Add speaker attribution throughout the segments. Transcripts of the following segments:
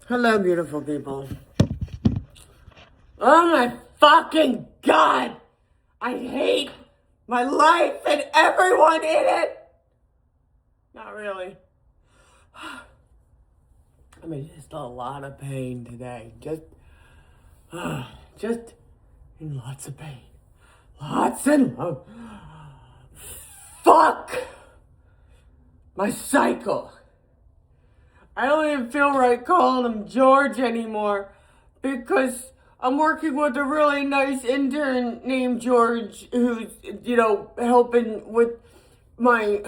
Speaker 1: Hello, beautiful people. Oh my fucking God! I hate my life and everyone in it! Not really. I'm in just a lot of pain today. Just in lots of pain. Lots and lots. Fuck! My cycle. I don't even feel right calling him George anymore because I'm working with a really nice intern named George who's, helping with my,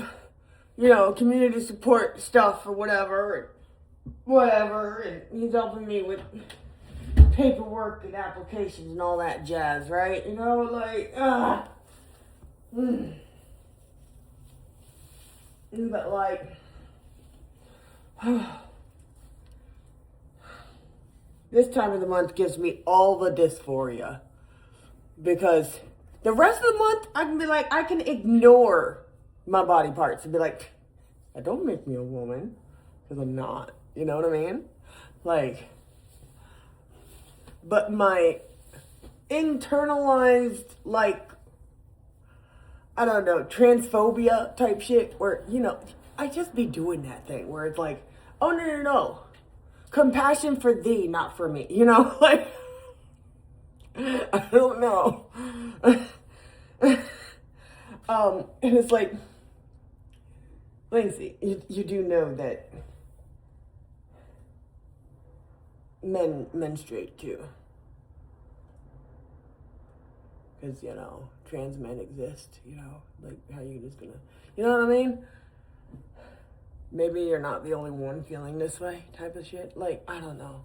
Speaker 1: community support stuff or whatever. And he's helping me with paperwork and applications and all that jazz, right? But like, this time of the month gives me all the dysphoria because the rest of the month I can be like, I can ignore my body parts and be like, that don't make me a woman because I'm not, you know what I mean? Like, but my internalized, transphobia type shit where, I just be doing that thing where it's like, oh, no. Compassion for thee, not for me. I don't know. And it's like, Lindsay, you do know that men menstruate too. Because, trans men exist, like how you just gonna, you know what I mean? Maybe you're not the only one feeling this way type of shit. Like, I don't know.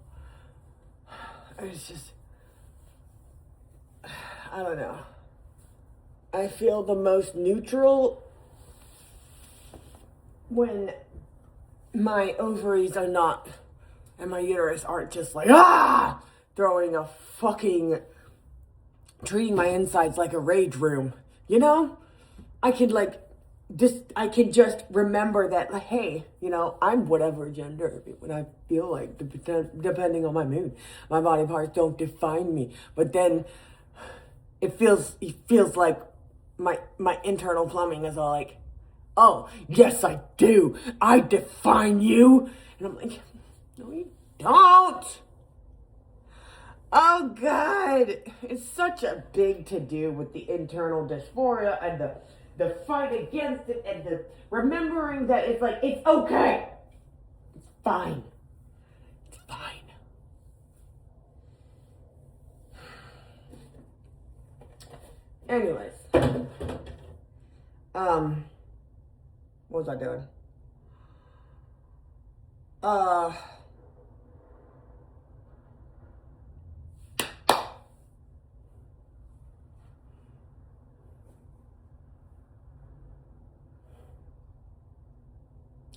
Speaker 1: It's just, I don't know. I feel the most neutral when my ovaries are not, and my uterus aren't just like, throwing a fucking, treating my insides like a rage room. I could just remember that, like, hey, I'm whatever gender when I feel like, depending on my mood. My body parts don't define me. But then it feels like my internal plumbing is all like, oh, yes, I do. I define you. And I'm like, no, you don't. Oh, God. It's such a big to-do with the internal dysphoria and the fight against it and the remembering that it's like, it's okay. It's fine. It's fine. Anyways. What was I doing?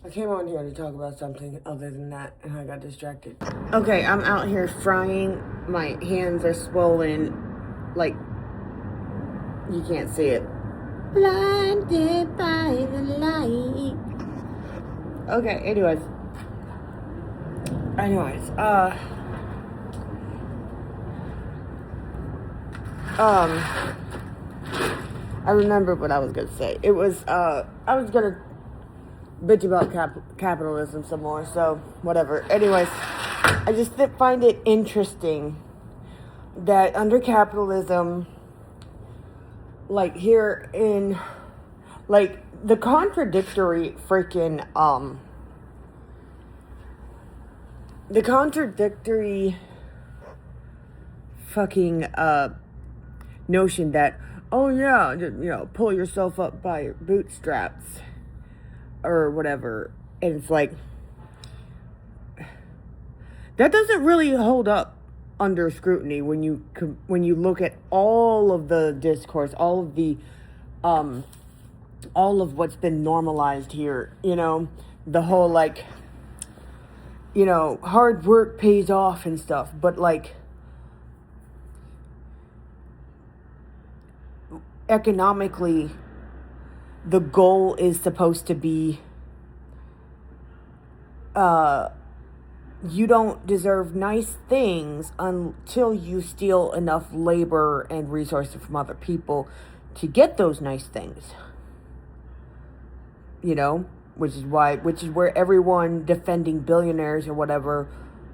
Speaker 1: I came on here to talk about something other than that, and I got distracted. Okay, I'm out here frying. My hands are swollen, like, you can't see it. Blinded by the light. Okay, anyways, I remembered what I was gonna say. It was, I was gonna bitch about capitalism some more, so whatever. Anyways, I just find it interesting that under capitalism, like here in, like the contradictory fucking notion that, oh yeah, pull yourself up by your bootstraps or whatever, and it's like, that doesn't really hold up under scrutiny when you look at all of the discourse, all of what's been normalized here, the whole hard work pays off and stuff, but like economically the goal is supposed to be
Speaker 2: you don't deserve nice things until you steal enough labor and resources from other people to get those nice things. You know, which is where everyone defending billionaires or whatever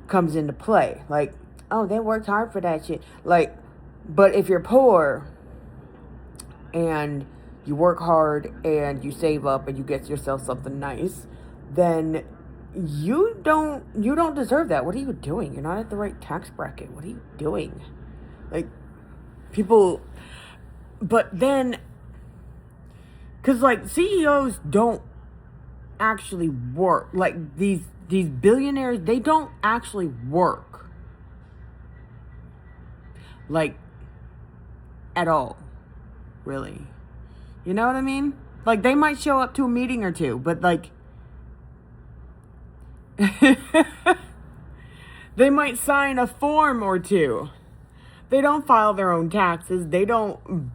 Speaker 2: comes into play. Like, oh, they worked hard for that shit. Like, but if you're poor and you work hard and you save up and you get yourself something nice, then you don't deserve that. What are you doing? You're not at the right tax bracket. What are you doing? Like, people, but then, because like CEOs don't actually work. Like these billionaires, they don't actually work. Like, at all. Really. You know what I mean? Like, they might show up to a meeting or two, but like, they might sign a form or two. They don't file their own taxes. They don't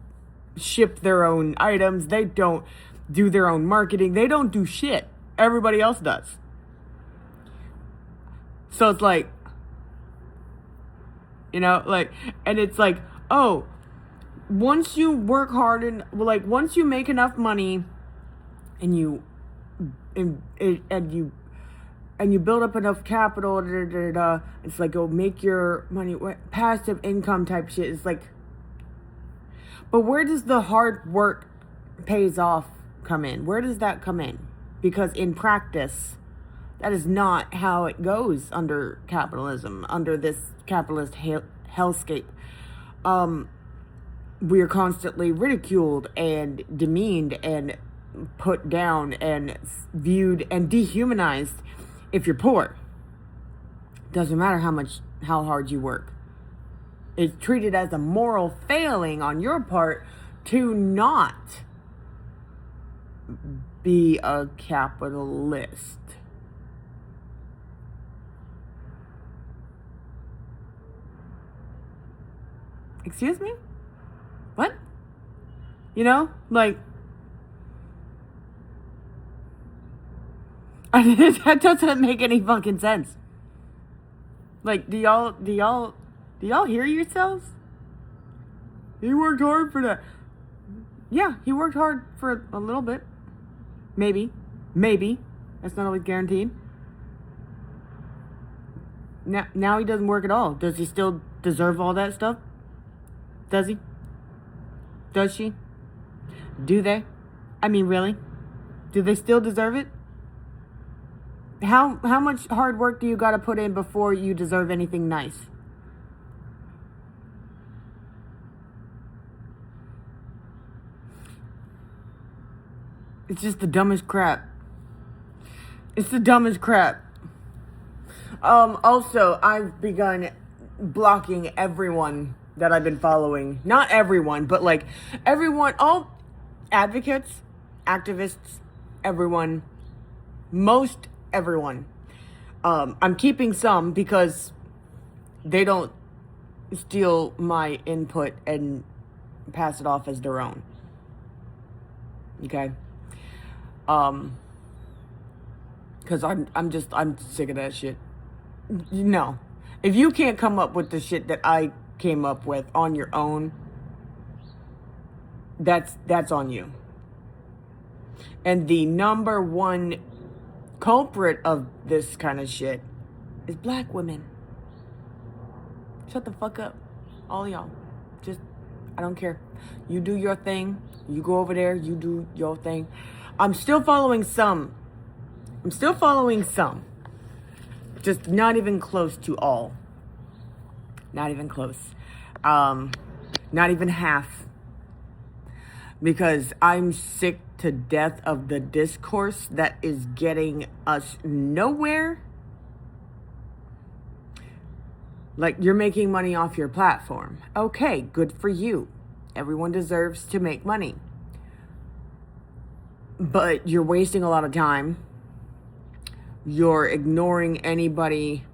Speaker 2: ship their own items. They don't do their own marketing. They don't do shit. Everybody else does. So it's like, you know, like, and it's like, oh, once you work hard and like, once you make enough money and you build up enough capital, it's like, oh, make your money, passive income type shit. It's like, but where does the hard work pays off come in? Where does that come in? Because in practice, that is not how it goes under capitalism, under this capitalist hellscape. We are constantly ridiculed and demeaned and put down and viewed and dehumanized if you're poor. Doesn't matter how hard you work. It's treated as a moral failing on your part to not be a capitalist. Excuse me? What? You know, like, that doesn't make any fucking sense. Like, do y'all hear yourselves? He worked hard for that. Yeah, he worked hard for a little bit. Maybe. That's not always guaranteed. Now he doesn't work at all. Does he still deserve all that stuff? Does he? Does she? Do they? I mean, really? Do they still deserve it? How much hard work do you gotta put in before you deserve anything nice? It's just the dumbest crap. It's the dumbest crap. Also, I've begun blocking everyone that I've been following. Not everyone, but like everyone, all advocates, activists, everyone, most everyone. I'm keeping some because they don't steal my input and pass it off as their own. Okay? Because I'm sick of that shit. No. If you can't come up with the shit that I came up with on your own, that's on you. And the number one culprit of this kind of shit is black women. Shut the fuck up. All y'all. Just, I don't care. You do your thing. You go over there. You do your thing. I'm still following some. Just not even close to all. Not even close. Not even half. Because I'm sick to death of the discourse that is getting us nowhere. Like, you're making money off your platform. Okay, good for you. Everyone deserves to make money. But you're wasting a lot of time. You're ignoring anybody.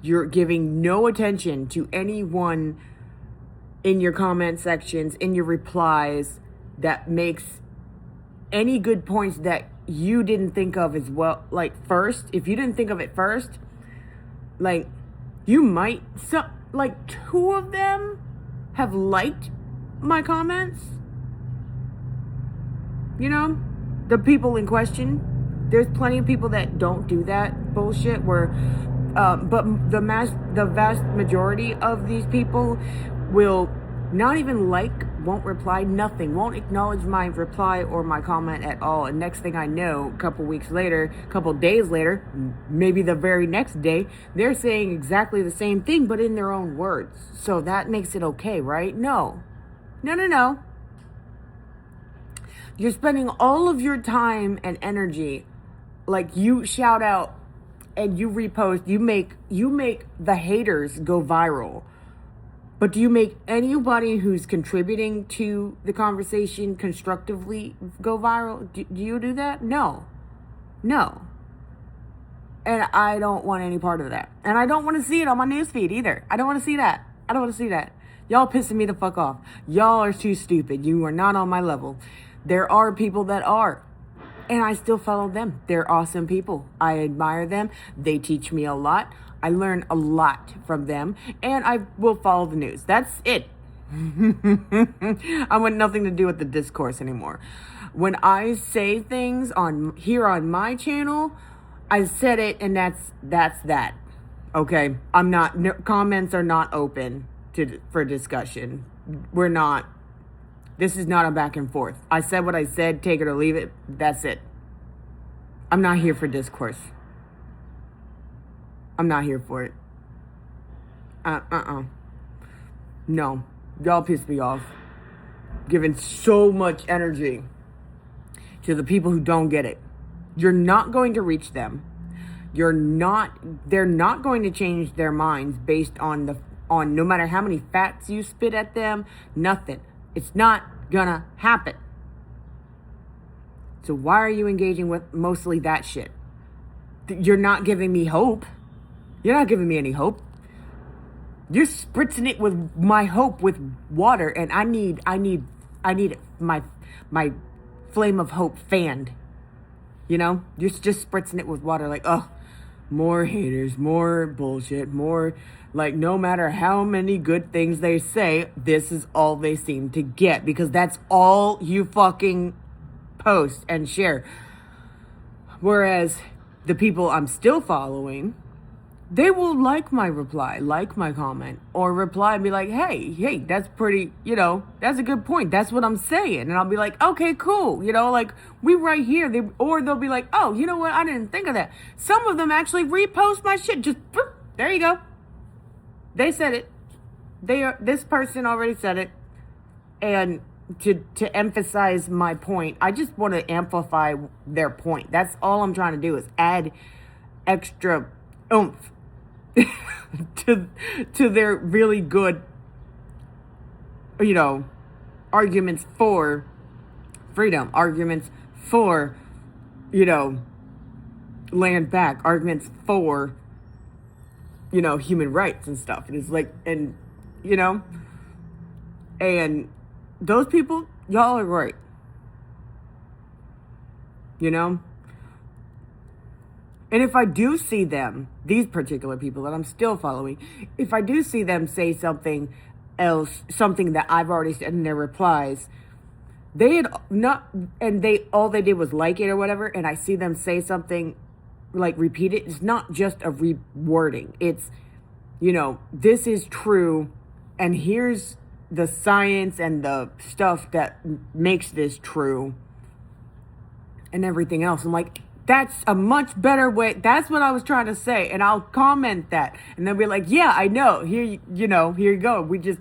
Speaker 2: You're giving no attention to anyone in your comment sections, in your replies, that makes any good points that you didn't think of as well. Like, first, if you didn't think of it first, Like, you might, so, like, 2 of them have liked my comments. You know, the people in question. There's plenty of people that don't do that bullshit where, but the vast majority of these people will not even like, won't reply, nothing, won't acknowledge my reply or my comment at all. And next thing I know, a couple weeks later, a couple days later, maybe the very next day, they're saying exactly the same thing, but in their own words. So that makes it okay, right? No. You're spending all of your time and energy, like, you shout out and you repost, you make the haters go viral. But do you make anybody who's contributing to the conversation constructively go viral? Do you do that? No. And I don't want any part of that. And I don't want to see it on my newsfeed either. I don't want to see that. Y'all pissing me the fuck off. Y'all are too stupid. You are not on my level. There are people that are. And I still follow them. They're awesome people. I admire them. They teach me a lot. I learn a lot from them. And I will follow the news. That's it. I want nothing to do with the discourse anymore. When I say things on my channel, I said it, and that's that. Okay? Comments are not open for discussion. We're not. This is not a back and forth. I said what I said, take it or leave it. That's it. I'm not here for discourse. I'm not here for it. No. Y'all piss me off. Giving so much energy to the people who don't get it. You're not going to reach them. They're not going to change their minds based on no matter how many facts you spit at them, nothing. It's not gonna happen. So why are you engaging with mostly that shit? You're not giving me hope. You're not giving me any hope. You're spritzing it with my hope with water, and I need it, my flame of hope fanned. You know? You're just spritzing it with water like, oh, more haters, more bullshit, more, like, no matter how many good things they say, this is all they seem to get, because that's all you fucking post and share. Whereas the people I'm still following, they will like my reply, like my comment, or reply and be like, hey, that's pretty, that's a good point. That's what I'm saying. And I'll be like, okay, cool. Like, we right here. Or they'll be like, oh, you know what? I didn't think of that. Some of them actually repost my shit. Just, there you go. They said it. This person already said it. And to emphasize my point, I just want to amplify their point. That's all I'm trying to do, is add extra oomph to their really good, arguments for freedom, arguments for, land back, arguments for, human rights and stuff. And it's like, and those people, y'all are right. And if I do see them, these particular people that I'm still following, if I do see them say something else, something that I've already said in their replies, all they did was like it or whatever, and I see them say something, like, repeat it, it's not just a rewording. It's, this is true, and here's the science and the stuff that makes this true, and everything else. I'm like, that's a much better way. That's what I was trying to say. And I'll comment that. And they'll be like, yeah, I know. Here you go. We just,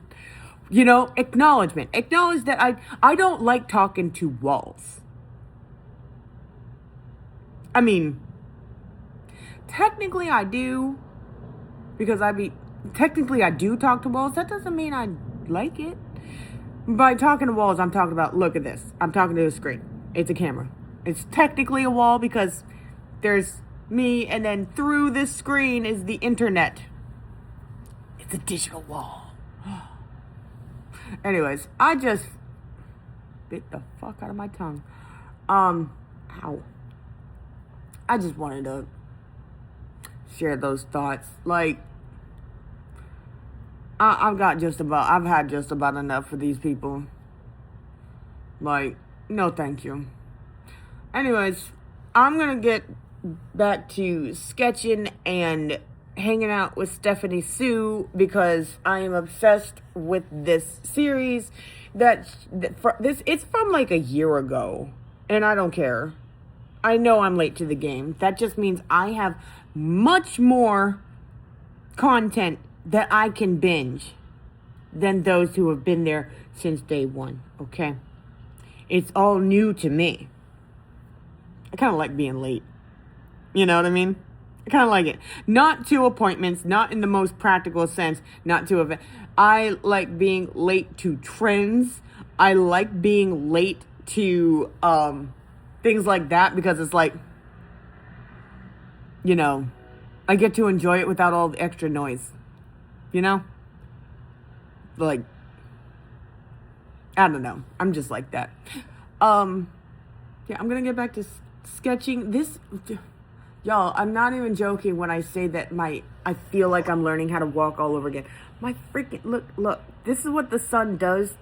Speaker 2: acknowledgement. Acknowledge that I don't like talking to walls. I mean, technically I do. Because technically I do talk to walls. That doesn't mean I like it. By talking to walls, I'm talking about, look at this. I'm talking to a screen. It's a camera. It's technically a wall because there's me, and then through this screen is the internet. It's a digital wall. Anyways, I just bit the fuck out of my tongue. Ow. I just wanted to share those thoughts. Like, I've had just about enough for these people. Like, no thank you. Anyways, I'm gonna get back to sketching and hanging out with Stephanie Sue because I am obsessed with this series it's from like a year ago, and I don't care. I know I'm late to the game. That just means I have much more content that I can binge than those who have been there since day one, okay? It's all new to me. I kind of like being late. You know what I mean? I kind of like it. Not to appointments, not in the most practical sense, not to events. I like being late to trends. I like being late to things like that because it's like, you know, I get to enjoy it without all the extra noise. You know? Like, I don't know. I'm just like that. Yeah, I'm gonna get back to sketching. Y'all, I'm not even joking when I say that I feel like I'm learning how to walk all over again. My freaking, look, this is what the sun does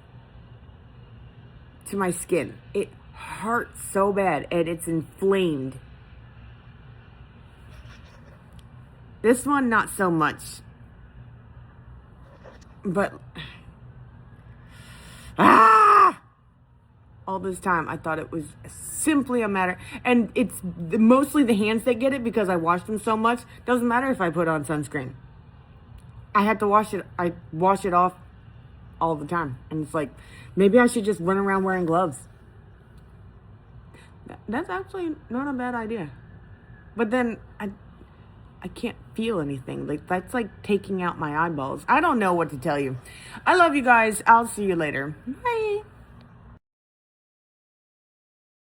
Speaker 2: to my skin. It hurts so bad and it's inflamed. This one, not so much. But, all this time, I thought it was simply a matter, and it's mostly the hands that get it because I wash them so much. Doesn't matter if I put on sunscreen. I had to wash it. I wash it off all the time, and it's like maybe I should just run around wearing gloves. That's actually not a bad idea. But then I can't feel anything. Like, that's like taking out my eyeballs. I don't know what to tell you. I love you guys. I'll see you later. Bye.